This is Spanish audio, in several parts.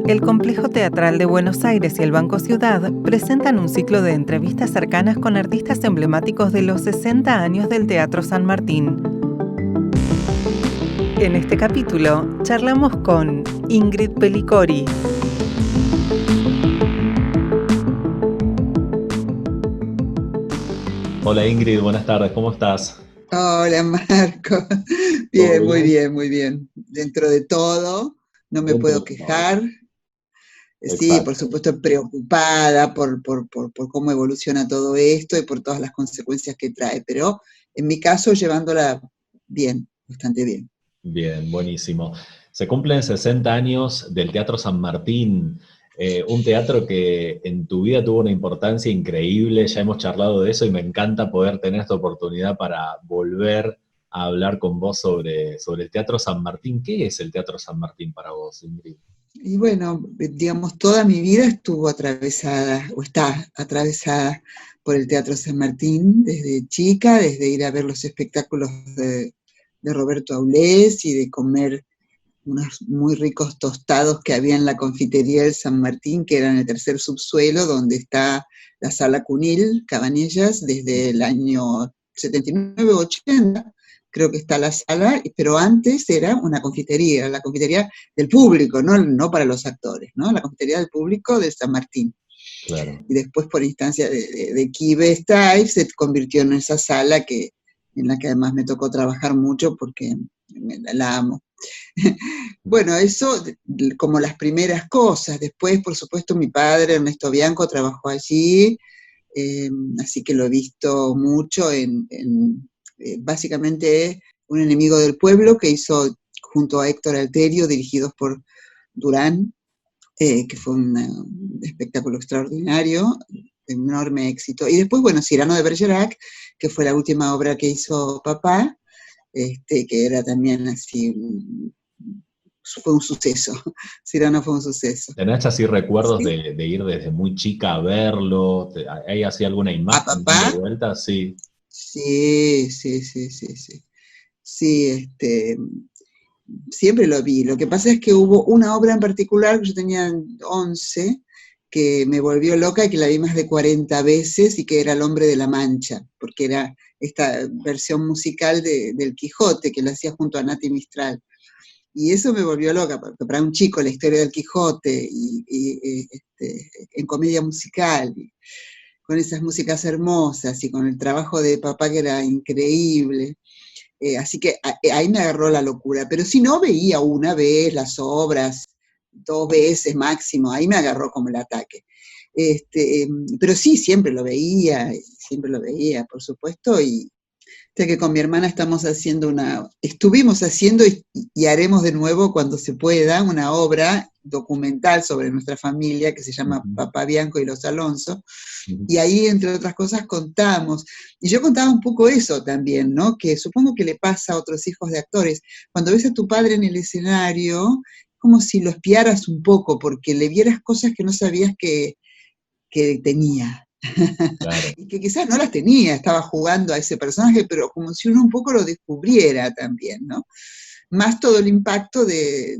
El Complejo Teatral de Buenos Aires y el Banco Ciudad presentan un ciclo de entrevistas cercanas con artistas emblemáticos de los 60 años del Teatro San Martín. En este capítulo charlamos con Ingrid Pellicori. Hola Ingrid, buenas tardes, ¿cómo estás? Hola Marco, ¿Todo bien, muy bien? bien, muy bien. Dentro de todo, no me Dentro puedo de todo. quejar. Sí, por Exacto. supuesto preocupada por cómo evoluciona todo esto y por todas las consecuencias que trae, pero en mi caso llevándola bien, bastante bien. Bien, buenísimo. Se cumplen 60 años del Teatro San Martín, un teatro que en tu vida tuvo una importancia increíble, ya hemos charlado de eso y me encanta poder tener esta oportunidad para volver a hablar con vos sobre el Teatro San Martín. ¿Qué es el Teatro San Martín para vos, Ingrid? Y bueno, digamos, toda mi vida estuvo atravesada, o está atravesada por el Teatro San Martín, desde chica, desde ir a ver los espectáculos de Roberto Aulés y de comer unos muy ricos tostados que había en la confitería del San Martín, que era en el tercer subsuelo, donde está la Sala Cunil, Cabanillas, desde el año 79-80, creo que está la sala, pero antes era una confitería, la confitería del público, no para los actores, ¿no? La confitería del público del San Martín. Claro. Y después, por instancia de Kibe Stipe, se convirtió en esa sala en la que además me tocó trabajar mucho porque la amo. Bueno, eso como las primeras cosas. Después, por supuesto, mi padre, Ernesto Bianco, trabajó allí, así que lo he visto mucho básicamente Un enemigo del pueblo, que hizo junto a Héctor Alterio, dirigidos por Durán, que fue un espectáculo extraordinario, de enorme éxito. Y después, bueno, Cyrano de Bergerac, que fue la última obra que hizo papá, que era también así, fue un suceso. Cyrano fue un suceso. ¿Tenés así recuerdos ¿Sí? de ir desde muy chica a verlo? ¿Hay así alguna ¿A imagen papá? dando vueltas? Sí. Sí, sí, sí, sí, sí. Sí, siempre lo vi. Lo que pasa es que hubo una obra en particular, que yo tenía 11, que me volvió loca y que la vi más de 40 veces y que era El hombre de la Mancha, porque era esta versión musical del Quijote que lo hacía junto a Nati Mistral. Y eso me volvió loca, porque para un chico la historia del Quijote en comedia musical, y con esas músicas hermosas y con el trabajo de papá que era increíble. Así que ahí me agarró la locura. Pero si no, veía una vez las obras, 2 veces máximo, ahí me agarró como el ataque. Pero sí, siempre lo veía, por supuesto, y sé que con mi hermana estuvimos haciendo y haremos de nuevo cuando se pueda, una obra documental sobre nuestra familia que se llama Ujú, Papá Bianco y los Alonso, ujú. y ahí, entre otras cosas, contamos. Y yo contaba un poco eso también, ¿no? Que supongo que le pasa a otros hijos de actores. Cuando ves a tu padre en el escenario, como si lo espiaras un poco, porque le vieras cosas que no sabías que tenía. Claro. Y que quizás no las tenía, estaba jugando a ese personaje, pero como si uno un poco lo descubriera también, ¿no? Más todo el impacto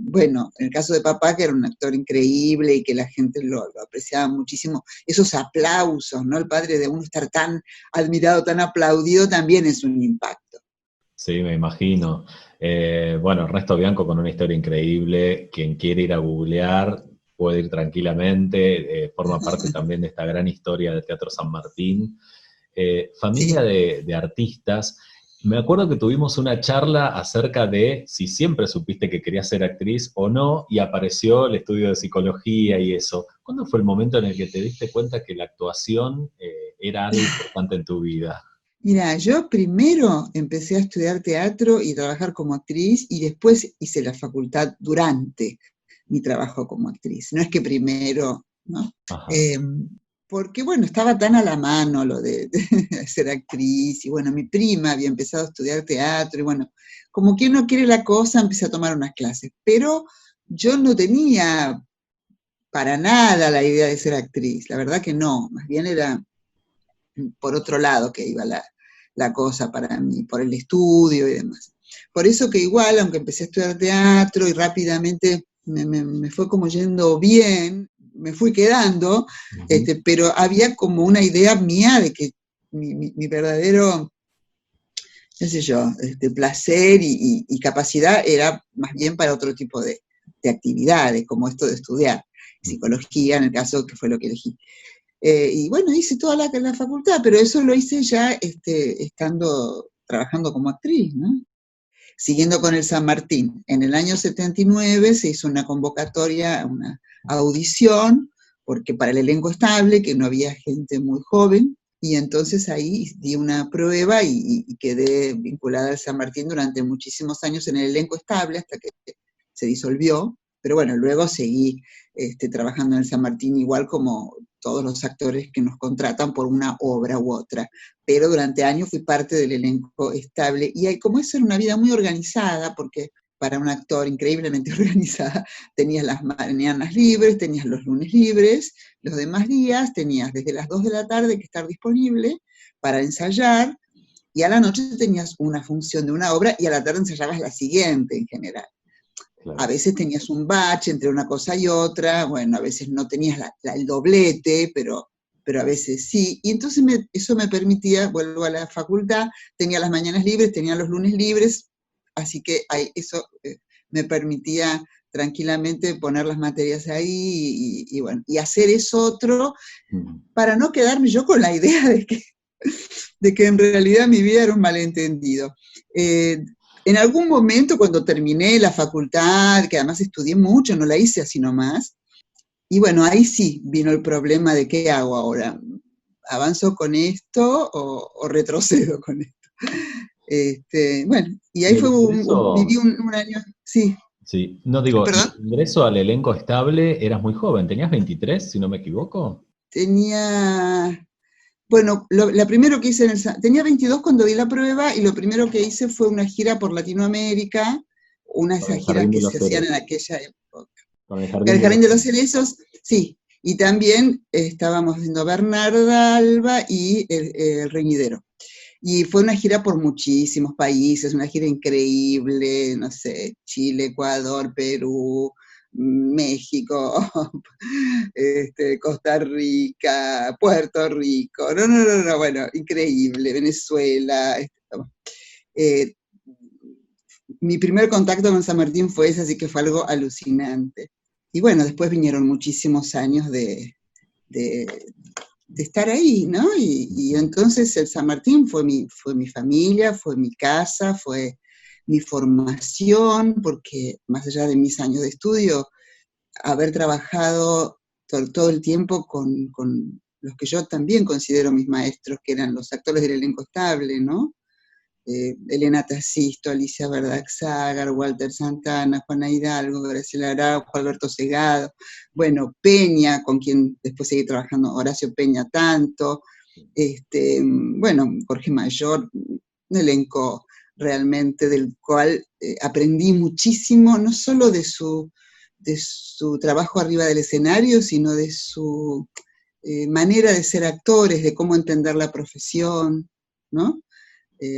bueno, en el caso de papá, que era un actor increíble y que la gente lo apreciaba muchísimo, esos aplausos, ¿no? El padre de uno estar tan admirado, tan aplaudido, también es un impacto. Sí, me imagino. Bueno, Ernesto Bianco con una historia increíble. Quien quiere ir a googlear puede ir tranquilamente. Forma parte también de esta gran historia del Teatro San Martín. Familia Sí. de artistas. Me acuerdo que tuvimos una charla acerca de si siempre supiste que querías ser actriz o no, y apareció el estudio de psicología y eso. ¿Cuándo fue el momento en el que te diste cuenta que la actuación era algo importante en tu vida? Mira, yo primero empecé a estudiar teatro y trabajar como actriz y después hice la facultad durante mi trabajo como actriz. No es que primero, ¿no? Ajá. Eh, Porque, bueno, estaba tan a la mano lo de ser actriz y, bueno, mi prima había empezado a estudiar teatro y, bueno, como quien no quiere la cosa, empecé a tomar unas clases. Pero yo no tenía para nada la idea de ser actriz, la verdad que no, más bien era por otro lado que iba la cosa para mí, por el estudio y demás. Por eso que igual, aunque empecé a estudiar teatro y rápidamente me fue como yendo bien, me fui quedando, pero había como una idea mía de que mi verdadero, qué sé yo, placer y capacidad era más bien para otro tipo de actividades, como esto de estudiar psicología, en el caso que fue lo que elegí. Y bueno, hice toda la facultad, pero eso lo hice ya trabajando como actriz, ¿no? Siguiendo con el San Martín, en el año 79 se hizo una convocatoria, una audición, porque para el elenco estable, que no había gente muy joven, y entonces ahí di una prueba y quedé vinculada al San Martín durante muchísimos años en el elenco estable hasta que se disolvió, pero bueno, luego seguí trabajando en el San Martín igual como todos los actores que nos contratan por una obra u otra, pero durante años fui parte del elenco estable, y como eso era una vida muy organizada, porque para un actor increíblemente organizada, tenías las mañanas libres, tenías los lunes libres, los demás días tenías desde las 2 de la tarde que estar disponible para ensayar, y a la noche tenías una función de una obra, y a la tarde ensayabas la siguiente en general. Claro. A veces tenías un bache entre una cosa y otra, bueno, a veces no tenías el doblete, pero a veces sí. Y entonces eso me permitía, vuelvo a la facultad, tenía las mañanas libres, tenía los lunes libres, así que eso me permitía tranquilamente poner las materias ahí y bueno, y hacer eso otro, para no quedarme yo con la idea de que en realidad mi vida era un malentendido. En algún momento, cuando terminé la facultad, que además estudié mucho, no la hice así nomás, y bueno, ahí sí vino el problema de qué hago ahora. ¿Avanzo con esto o retrocedo con esto? Bueno, y ahí Y el ingreso, viví un año, sí. sí, no digo, y ¿Perdón? el ingreso al elenco estable eras muy joven, tenías 23, si no me equivoco. Tenía, bueno, la primero que hice tenía 22 cuando di la prueba, y lo primero que hice fue una gira por Latinoamérica, una de Con esas el giras Jardín de que los se hacían Cerezos. en aquella época. Con el El Jardín de Jardín los de los Cerezos. Cerezos, sí, y también estábamos haciendo Bernarda Alba y el Reñidero. Y fue una gira por muchísimos países, una gira increíble, no sé, Chile, Ecuador, Perú, México, Costa Rica, Puerto Rico, no, bueno, increíble, Venezuela. Eh, Mi primer contacto con San Martín fue ese, así que fue algo alucinante. Y bueno, después vinieron muchísimos años de, de estar ahí, ¿no? Y entonces el San Martín fue mi familia, fue mi casa, fue mi formación, porque más allá de mis años de estudio, haber trabajado todo el tiempo con los que yo también considero mis maestros, que eran los actores del elenco estable, ¿no? Elena Tassisto, Alicia Verdaxagar, Walter Santana, Juana Hidalgo, Graciela Araujo, Alberto Segado, bueno, Peña, con quien después seguí trabajando, Horacio Peña tanto, bueno, Jorge Mayor, un elenco realmente del cual aprendí muchísimo, no solo de su trabajo arriba del escenario, sino de su manera de ser actores, de cómo entender la profesión, ¿no?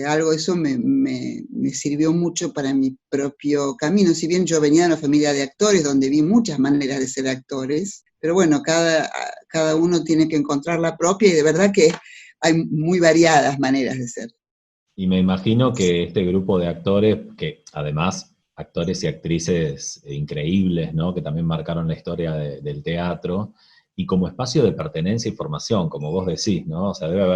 Algo de eso me sirvió mucho para mi propio camino. Si bien yo venía de una familia de actores donde vi muchas maneras de ser actores, pero bueno, cada uno tiene que encontrar la propia, y de verdad que hay muy variadas maneras de ser. Y me imagino que este grupo de actores, que además actores y actrices increíbles, ¿no? Que también marcaron la historia del teatro, y como espacio de pertenencia y formación, como vos decís, ¿no? O sea, deben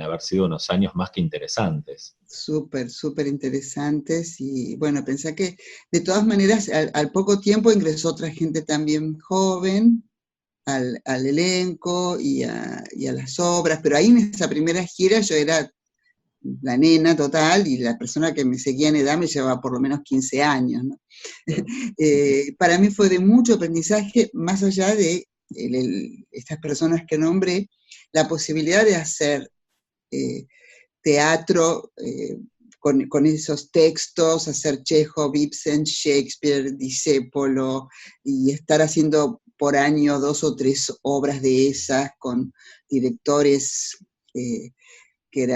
haber sido unos años más que interesantes. Súper, súper interesantes, y bueno, pensé que de todas maneras al poco tiempo ingresó otra gente también joven al elenco y a las obras, pero ahí en esa primera gira yo era la nena total, y la persona que me seguía en edad me llevaba por lo menos 15 años, ¿no? Para mí fue de mucho aprendizaje, más allá de estas personas que nombré, la posibilidad de hacer teatro con esos textos, hacer Chekhov, Ibsen, Shakespeare, Discépolo, y estar haciendo por año 2 o 3 obras de esas con directores que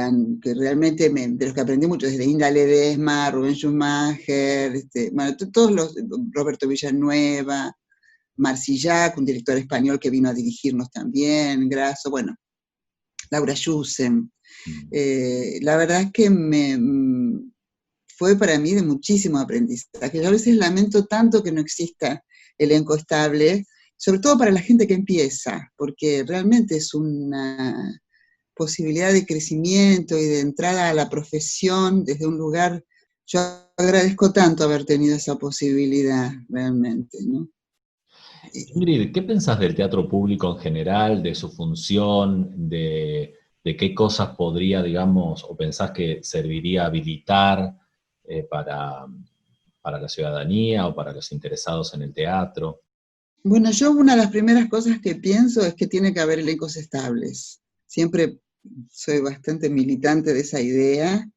realmente de los que aprendí mucho, desde Inda Ledesma, Rubén Schumacher, bueno, todos Roberto Villanueva, Marcillac, un director español que vino a dirigirnos también, Grasso, bueno, Laura Yusen. La verdad es que fue para mí de muchísimo aprendizaje. Yo a veces lamento tanto que no exista elenco estable, sobre todo para la gente que empieza, porque realmente es una posibilidad de crecimiento y de entrada a la profesión desde un lugar. Yo agradezco tanto haber tenido esa posibilidad, realmente, ¿no? Ingrid, ¿qué pensás del teatro público en general, de su función, de qué cosas podría, digamos, o pensás que serviría habilitar para la ciudadanía o para los interesados en el teatro? Bueno, yo una de las primeras cosas que pienso es que tiene que haber elencos estables. Siempre soy bastante militante de esa idea,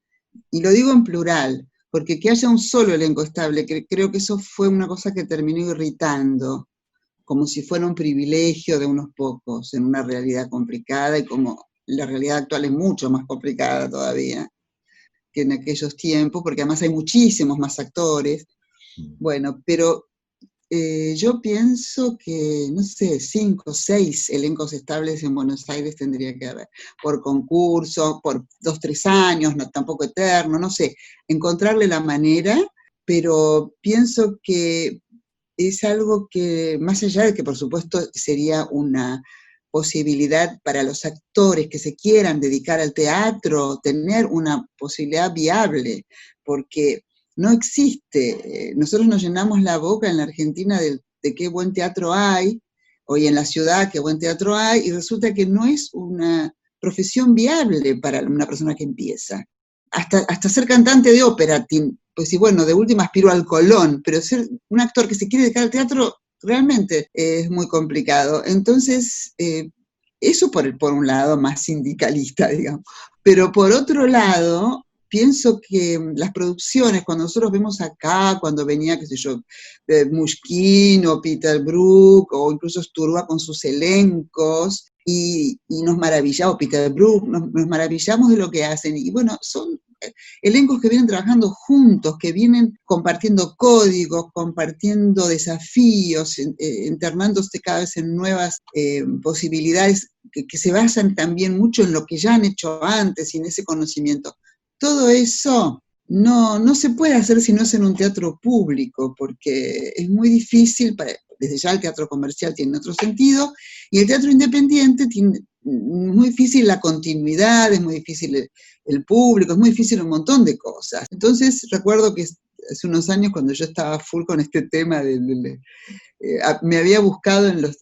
y lo digo en plural, porque que haya un solo elenco estable, creo que eso fue una cosa que terminó irritando, como si fuera un privilegio de unos pocos, en una realidad complicada, y como la realidad actual es mucho más complicada todavía que en aquellos tiempos, porque además hay muchísimos más actores. Bueno, pero yo pienso que, no sé, 5 o 6 elencos estables en Buenos Aires tendría que haber, por concurso, por 2, 3 años, no, tampoco eterno, no sé, encontrarle la manera, pero pienso que es algo que, más allá de que por supuesto sería una posibilidad para los actores que se quieran dedicar al teatro, tener una posibilidad viable, porque no existe. Nosotros nos llenamos la boca en la Argentina de qué buen teatro hay, hoy en la ciudad qué buen teatro hay, y resulta que no es una profesión viable para una persona que empieza. Hasta ser cantante de ópera, pues sí, bueno, de última aspiro al Colón, pero ser un actor que se quiere dedicar al teatro realmente es muy complicado. Entonces, eso por un lado más sindicalista, digamos. Pero por otro lado, pienso que las producciones, cuando nosotros vemos acá, cuando venía, qué sé yo, Mushkin o Peter Brook, o incluso Sturba con sus elencos, y nos maravillamos, Peter Brook, nos maravillamos de lo que hacen, y bueno, son elencos que vienen trabajando juntos, que vienen compartiendo códigos, compartiendo desafíos, internándose cada vez en nuevas posibilidades que se basan también mucho en lo que ya han hecho antes y en ese conocimiento. Todo eso no se puede hacer si no es en un teatro público, porque es muy difícil, desde ya el teatro comercial tiene otro sentido, y el teatro independiente tiene muy difícil la continuidad, es muy difícil el público, es muy difícil un montón de cosas. Entonces recuerdo que hace unos años, cuando yo estaba full con este tema, me había buscado en los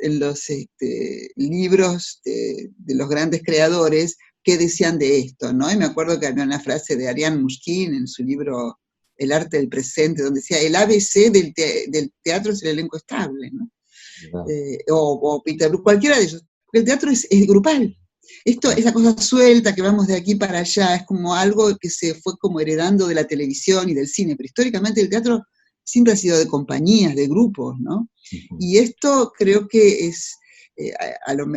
libros de los grandes creadores qué decían de esto, ¿no? Y me acuerdo que había una frase de Ariane Mushkin en su libro El arte del presente, donde decía, el ABC del teatro es el elenco estable, ¿no? O Peter Brook, cualquiera de ellos. El teatro es grupal. Esa cosa suelta que vamos de aquí para allá, es como algo que se fue como heredando de la televisión y del cine, pero históricamente el teatro siempre ha sido de compañías, de grupos, ¿no? Y esto creo que es,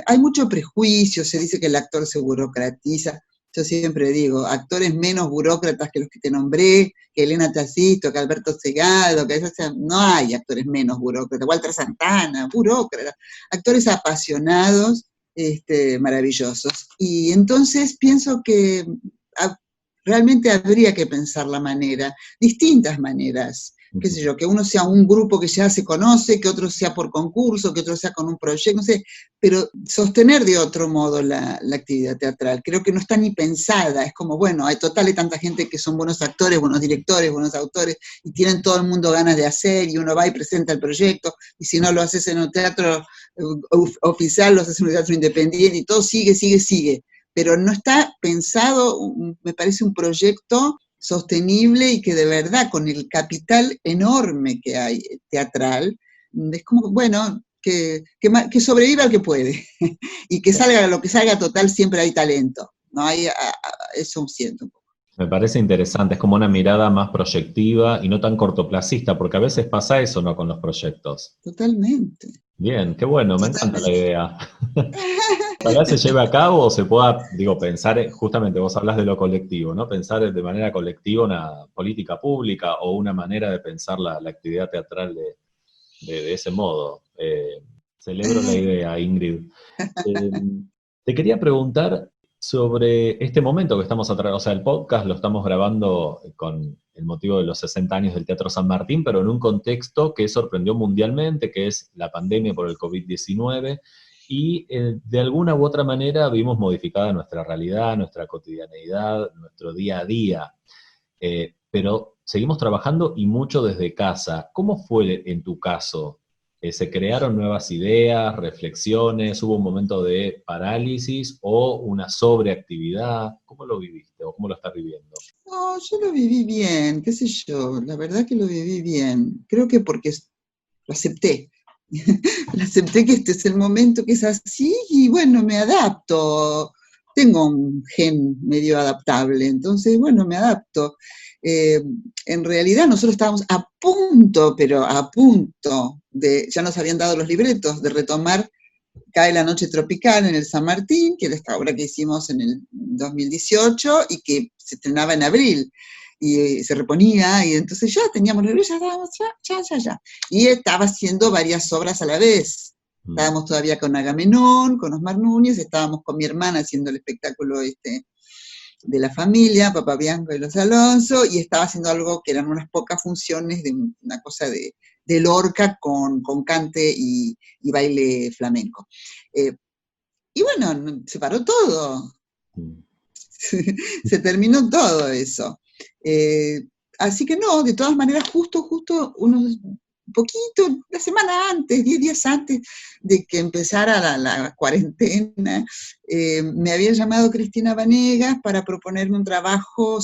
hay mucho prejuicio, se dice que el actor se burocratiza. Yo siempre digo, actores menos burócratas que los que te nombré, que Elena Tacisto, que Alberto Segado, no hay actores menos burócratas, Walter Santana, burócratas, actores apasionados, maravillosos. Y entonces pienso que realmente habría que pensar la manera, distintas maneras, qué sé yo, que uno sea un grupo que ya se conoce, que otro sea por concurso, que otro sea con un proyecto, no sé, pero sostener de otro modo la actividad teatral. Creo que no está ni pensada, es como, bueno, hay tanta gente que son buenos actores, buenos directores, buenos autores, y tienen todo el mundo ganas de hacer, y uno va y presenta el proyecto, y si no lo haces en un teatro oficial, lo haces en un teatro independiente, y todo sigue, pero no está pensado, me parece un proyecto sostenible y que de verdad, con el capital enorme que hay teatral, es como, bueno, que sobreviva el que puede, y que salga lo que salga, total, siempre hay talento, ¿no? Eso siento un poco. Me parece interesante, es como una mirada más proyectiva y no tan cortoplacista, porque a veces pasa eso, ¿no?, con los proyectos. Totalmente. Bien, qué bueno, me encanta la Totalmente. idea. Ojalá se lleve a cabo o se pueda, digo, pensar, justamente vos hablas de lo colectivo, ¿no? Pensar de manera colectiva una política pública o una manera de pensar la actividad teatral de ese modo. Celebro la idea, Ingrid. Eh, Te quería preguntar sobre este momento que estamos atrás, o sea, el podcast lo estamos grabando con el motivo de los 60 años del Teatro San Martín, pero en un contexto que sorprendió mundialmente, que es la pandemia por el COVID-19, y de alguna u otra manera vimos modificada nuestra realidad, nuestra cotidianeidad, nuestro día a día. Pero seguimos trabajando y mucho desde casa. ¿Cómo fue en tu caso? ¿Se crearon nuevas ideas, reflexiones? ¿Hubo un momento de parálisis o una sobreactividad? ¿Cómo lo viviste o cómo lo estás viviendo? No, yo lo viví bien, qué sé yo, la verdad que lo viví bien. Creo que porque lo acepté. Lo acepté que este es el momento que es así y bueno, me adapto. Tengo un gen medio adaptable, entonces bueno, me adapto. Eh, en realidad nosotros estábamos a punto, pero a punto ya nos habían dado los libretos de retomar Cae la noche tropical en el San Martín, que era esta obra que hicimos en el 2018 y que se estrenaba en abril y se reponía, y entonces ya teníamos los libros, ya estábamos, ya. Y estaba haciendo varias obras a la vez. Mm, Estábamos todavía con Agamenón, con Osmar Núñez, estábamos con mi hermana haciendo el espectáculo de la familia, Papá Bianco y los Alonso, y estaba haciendo algo que eran unas pocas funciones de una cosa de Lorca con cante y baile flamenco. Eh, y bueno, se paró todo, mm. se terminó todo eso. Eh, Así que no, de todas maneras, justo unos poquito, la semana antes, 10 días antes de que empezara la cuarentena, me había llamado Cristina Vanegas para proponerme un trabajo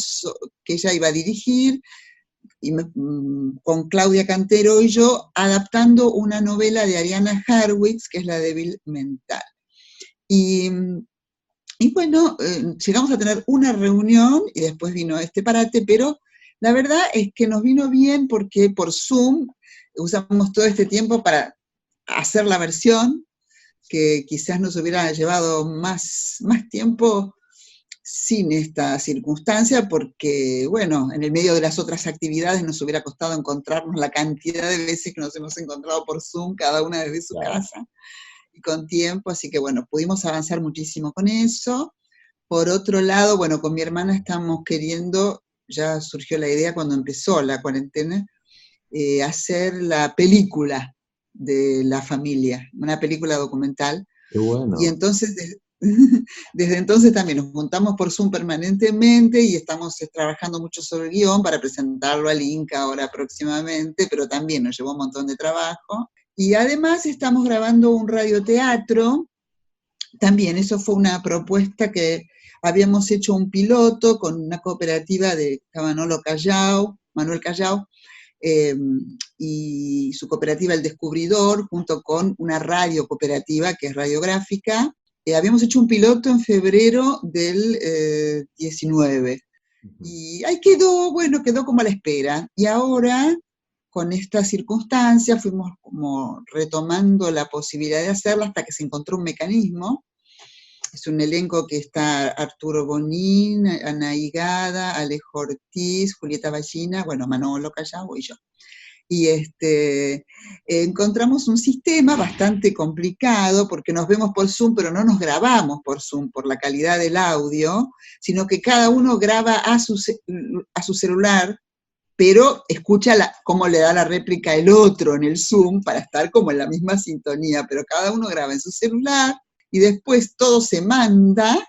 que ella iba a dirigir con Claudia Cantero y yo, adaptando una novela de Ariana Harwitz, que es La débil mental. Y, y bueno, llegamos a tener una reunión y después vino este parate, pero la verdad es que nos vino bien porque por Zoom usamos todo este tiempo para hacer la versión, que quizás nos hubiera llevado más tiempo sin esta circunstancia, porque, bueno, en el medio de las otras actividades nos hubiera costado encontrarnos la cantidad de veces que nos hemos encontrado por Zoom, cada una desde su Claro. casa, y con tiempo, así que, bueno, pudimos avanzar muchísimo con eso. Por otro lado, bueno, con mi hermana estamos queriendo, ya surgió la idea cuando empezó la cuarentena, hacer la película de la familia, una película documental. Qué Y bueno. entonces, desde entonces también nos juntamos por Zoom permanentemente y estamos trabajando mucho sobre el guión para presentarlo al Inca ahora próximamente, pero también nos llevó un montón de trabajo. Y además estamos grabando un radioteatro, también eso fue una propuesta que habíamos hecho un piloto con una cooperativa de Manuel Callao, eh, y su cooperativa El Descubridor, junto con una radio cooperativa que es radiográfica. Habíamos hecho un piloto en febrero del 19 Ujú. y ahí quedó, bueno, quedó como a la espera. Y ahora, con estas circunstancias, fuimos como retomando la posibilidad de hacerla hasta que se encontró un mecanismo. Es un elenco que está Arturo Bonín, Anaí Gada, Alejo Ortiz, Julieta Ballina, bueno, Manolo Callao y yo. Y encontramos un sistema bastante complicado porque nos vemos por Zoom, pero no nos grabamos por Zoom por la calidad del audio, sino que cada uno graba a su celular, pero escucha cómo le da la réplica el otro en el Zoom para estar como en la misma sintonía, pero cada uno graba en su celular y después todo se manda.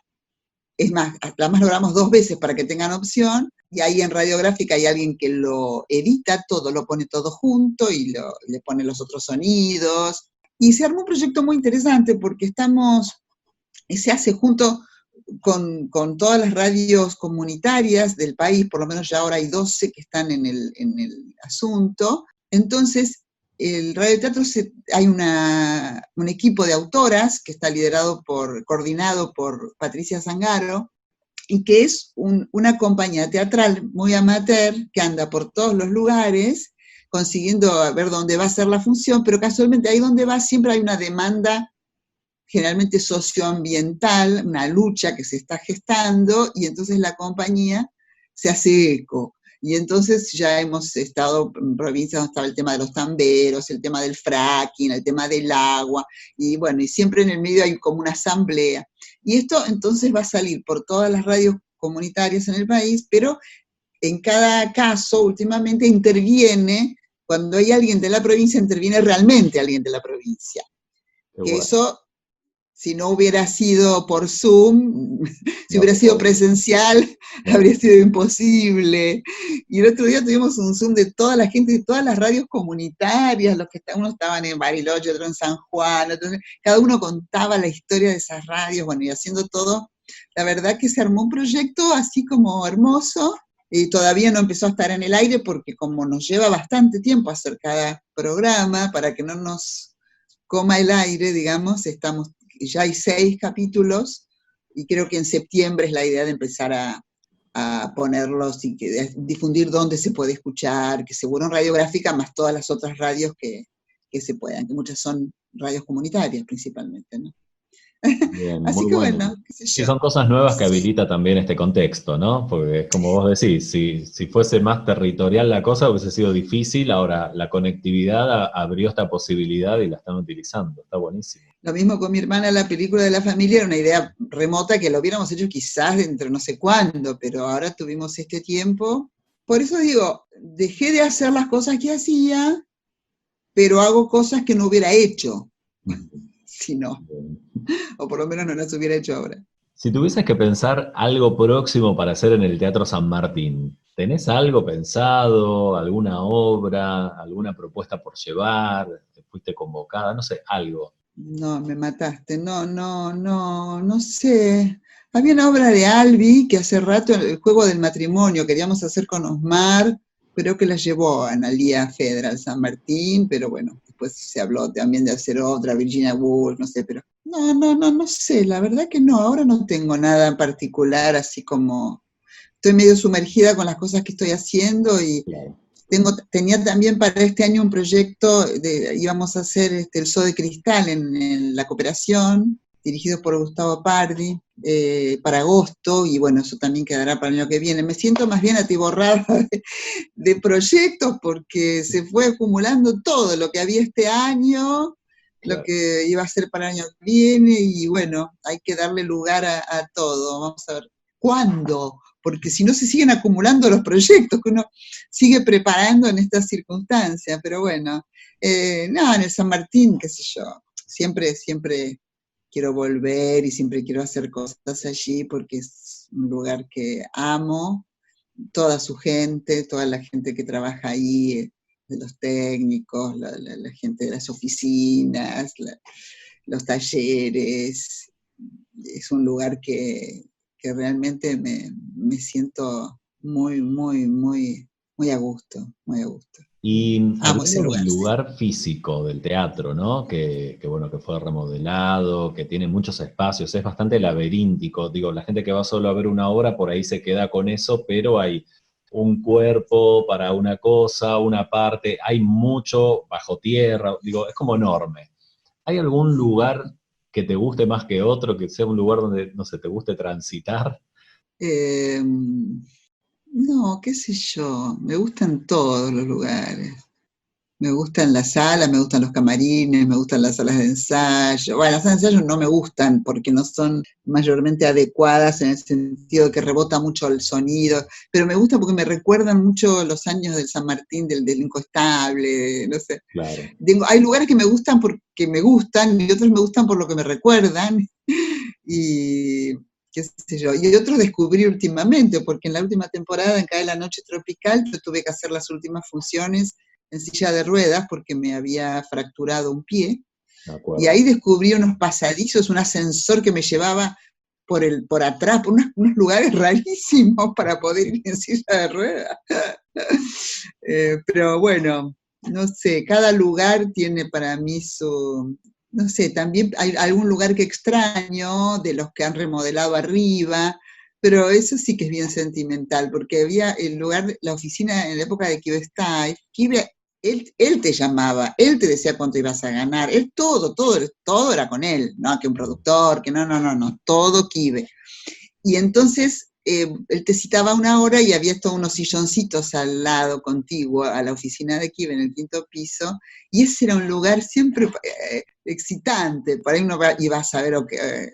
Es más, además lo grabamos 2 veces para que tengan opción, y ahí en Radiográfica hay alguien que lo edita todo, lo pone todo junto y le pone los otros sonidos. Y se armó un proyecto muy interesante porque se hace junto con todas las radios comunitarias del país, por lo menos ya ahora hay 12 que están en el asunto. Entonces, el radioteatro hay un equipo de autoras que está coordinado por Patricia Zangaro, y que es una compañía teatral muy amateur que anda por todos los lugares consiguiendo a ver dónde va a ser la función, pero casualmente ahí donde va siempre hay una demanda generalmente socioambiental, una lucha que se está gestando, y entonces la compañía se hace eco. Y entonces ya hemos estado en provincias donde estaba el tema de los tamberos, el tema del fracking, el tema del agua, y bueno, y siempre en el medio hay como una asamblea. Y esto entonces va a salir por todas las radios comunitarias en el país, pero en cada caso últimamente interviene, cuando hay alguien de la provincia, interviene realmente alguien de la provincia. Qué Que bueno. eso, si no hubiera sido por Zoom, si No, hubiera sido no. presencial, Claro. habría sido imposible. Y el otro día tuvimos un Zoom de toda la gente de todas las radios comunitarias, los que unos estaban en Bariloche, otros en San Juan, cada uno contaba la historia de esas radios, bueno, y haciendo todo. La verdad que se armó un proyecto así como hermoso, y todavía no empezó a estar en el aire porque como nos lleva bastante tiempo hacer cada programa, para que no nos coma el aire, digamos, ya hay 6 capítulos, y creo que en septiembre es la idea de empezar a ponerlos y difundir dónde se puede escuchar, que seguro en Radiográfica, más todas las otras radios que se puedan, que muchas son radios comunitarias principalmente, ¿no? Bien, Así muy que bueno. bueno, qué sé Sí, yo. son cosas nuevas que Sí. habilita también este contexto, ¿no? Porque es como vos decís, si fuese más territorial la cosa hubiese sido difícil, ahora la conectividad abrió esta posibilidad y la están utilizando, está buenísimo. Lo mismo con mi hermana, la película de la familia era una idea remota que lo hubiéramos hecho quizás dentro no sé cuándo, pero ahora tuvimos este tiempo. Por eso digo, dejé de hacer las cosas que hacía, pero hago cosas que no hubiera hecho, si no, Bien. o por lo menos no las hubiera hecho ahora. Si tuvieses que pensar algo próximo para hacer en el Teatro San Martín, ¿tenés algo pensado, alguna obra, alguna propuesta por llevar? ¿Te fuiste convocada? No sé, algo. No, me mataste, no sé. Había una obra de Albi que hace rato, el juego del matrimonio, queríamos hacer con Osmar, pero que la llevó a Analía Federal San Martín, pero bueno, después se habló también de hacer otra, Virginia Woolf, no sé, pero no sé, la verdad que no, ahora no tengo nada en particular, así como estoy medio sumergida con las cosas que estoy haciendo, y Claro. tenía también para este año un proyecto, íbamos a hacer el Zoo de Cristal en la Cooperación, dirigido por Gustavo Pardi, para agosto, y bueno, eso también quedará para el año que viene. Me siento más bien atiborrada de proyectos porque se fue acumulando todo lo que había este año, lo Claro. que iba a ser para el año que viene, y bueno, hay que darle lugar a todo. Vamos a ver cuándo, porque si no se siguen acumulando los proyectos que uno sigue preparando en estas circunstancias, pero bueno, no, en el San Martín, qué sé yo, siempre quiero volver y siempre quiero hacer cosas allí porque es un lugar que amo, toda su gente, toda la gente que trabaja ahí, de los técnicos, la gente de las oficinas, los talleres. Es un lugar que realmente me siento muy a gusto, muy a gusto. Y Amo ese hablando del lugar, sí. lugar físico del teatro, ¿no? Que bueno, que fue remodelado, que tiene muchos espacios, es bastante laberíntico. Digo, la gente que va solo a ver una obra por ahí se queda con eso, pero hay un cuerpo para una cosa, una parte, hay mucho bajo tierra, digo, es como enorme. ¿Hay algún lugar que te guste más que otro, que sea un lugar donde, no sé, te guste transitar? Eh, no, qué sé yo, me gustan todos los lugares. Me gustan las salas, me gustan los camarines, me gustan las salas de ensayo. Bueno, las salas de ensayo no me gustan porque no son mayormente adecuadas en el sentido de que rebota mucho el sonido, pero me gusta porque me recuerdan mucho los años del San Martín, del elenco estable, no sé. Claro. Hay lugares que me gustan porque me gustan y otros me gustan por lo que me recuerdan. Y qué sé yo, y otros descubrí últimamente, porque en la última temporada, en Cae la Noche Tropical, yo tuve que hacer las últimas funciones en silla de ruedas porque me había fracturado un pie, De y acuerdo. ahí descubrí unos pasadizos, un ascensor que me llevaba por atrás, por unos lugares rarísimos para poder ir en silla de ruedas. Pero bueno, no sé, cada lugar tiene para mí su, no sé, también hay algún lugar que extraño de los que han remodelado arriba, pero eso sí que es bien sentimental, porque había el lugar, la oficina en la época de Kibe Steiff. Kibe Él te llamaba, él te decía cuánto ibas a ganar, él todo era con él, no que un productor, que no, todo Kibe. Y entonces él te citaba una hora y había todos unos silloncitos al lado contiguo a la oficina de Kibe en el 5º piso, y ese era un lugar siempre excitante, por ahí uno iba a saber,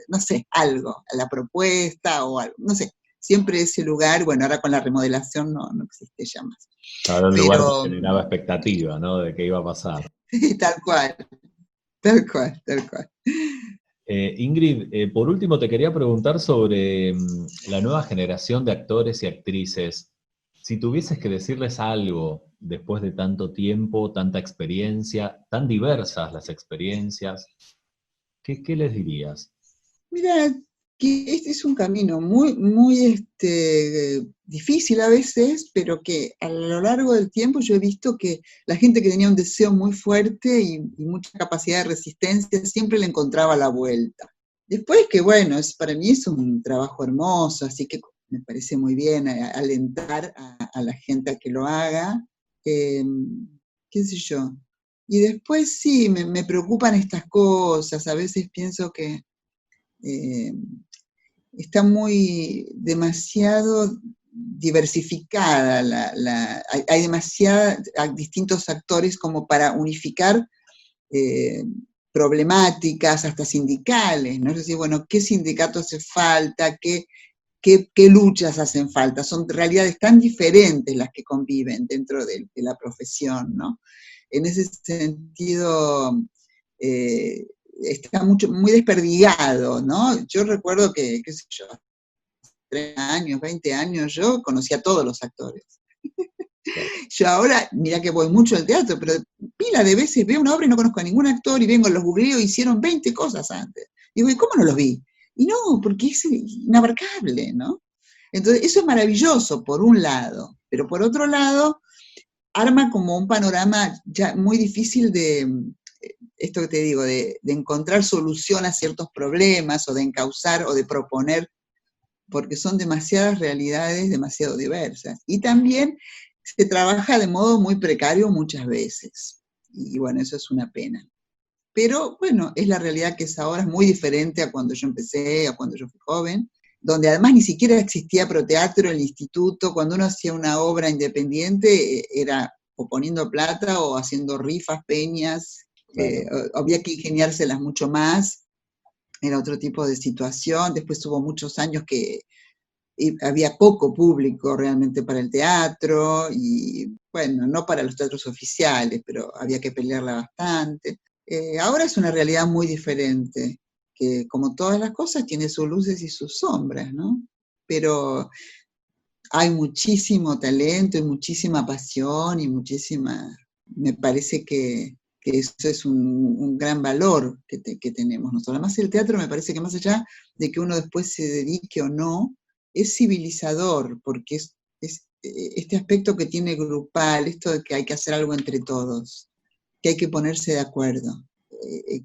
no sé, algo, la propuesta o algo, no sé, siempre ese lugar, bueno, ahora con la remodelación no existe ya más. Ahora un lugar que generaba expectativa, ¿no? De qué iba a pasar. Tal cual. Ingrid, por último te quería preguntar sobre la nueva generación de actores y actrices. Si tuvieses que decirles algo después de tanto tiempo, tanta experiencia, tan diversas las experiencias, ¿qué les dirías? Mira, que este es un camino muy difícil a veces, pero que a lo largo del tiempo yo he visto que la gente que tenía un deseo muy fuerte y mucha capacidad de resistencia siempre le encontraba la vuelta. Después que bueno, para mí es un trabajo hermoso, así que me parece muy bien alentar a la gente a que lo haga, qué sé yo. Y después sí, me preocupan estas cosas, a veces pienso que está demasiado diversificada, hay distintos actores como para unificar problemáticas hasta sindicales, ¿no? Es decir, bueno, ¿qué sindicato hace falta? ¿Qué luchas hacen falta? Son realidades tan diferentes las que conviven dentro de la profesión, ¿no? En ese sentido, está muy desperdigado, ¿no? Yo recuerdo que, qué sé yo, 30 años, 20 años, yo conocía a todos los actores. Yo ahora, mira que voy mucho al teatro, pero pila de veces veo una obra y no conozco a ningún actor y vengo, los googleo y hicieron 20 cosas antes. Digo, ¿y cómo no los vi? Y no, porque es inabarcable, ¿no? Entonces, eso es maravilloso, por un lado, pero por otro lado, arma como un panorama ya muy difícil esto que te digo, de encontrar solución a ciertos problemas, o de encauzar, o de proponer, porque son demasiadas realidades, demasiado diversas. Y también se trabaja de modo muy precario muchas veces. Y bueno, eso es una pena. Pero bueno, es la realidad que es ahora, es muy diferente a cuando yo empecé, a cuando yo fui joven, donde además ni siquiera existía Proteatro, el instituto. Cuando uno hacía una obra independiente, era o poniendo plata o haciendo rifas, peñas, había que ingeniárselas mucho más, era otro tipo de situación. Después hubo muchos años que había poco público realmente para el teatro, y bueno, no para los teatros oficiales, pero había que pelearla bastante. Ahora es una realidad muy diferente, que como todas las cosas tiene sus luces y sus sombras, ¿no? Pero hay muchísimo talento y muchísima pasión y me parece que eso es un gran valor que tenemos nosotros. Además, el teatro me parece que más allá de que uno después se dedique o no, es civilizador, porque es este aspecto que tiene grupal, esto de que hay que hacer algo entre todos, que hay que ponerse de acuerdo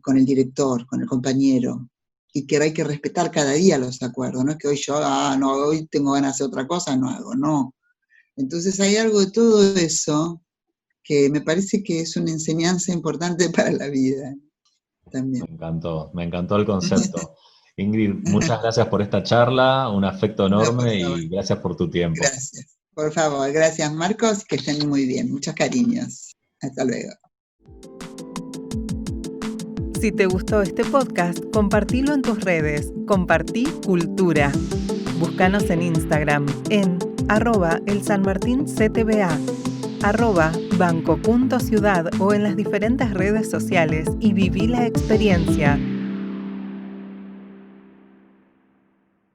con el director, con el compañero, y que hay que respetar cada día los acuerdos, no es que hoy hoy tengo ganas de hacer otra cosa, no hago, no. Entonces hay algo de todo eso que me parece que es una enseñanza importante para la vida también. Me encantó el concepto. Ingrid, muchas gracias por esta charla, un afecto enorme y gracias por tu tiempo. Gracias, por favor, gracias Marcos, que estén muy bien, muchos cariños. Hasta luego. Si te gustó este podcast, compartilo en tus redes. Compartí Cultura. Búscanos en Instagram en @elsanmartinctva, @banco.ciudad o en las diferentes redes sociales y viví la experiencia.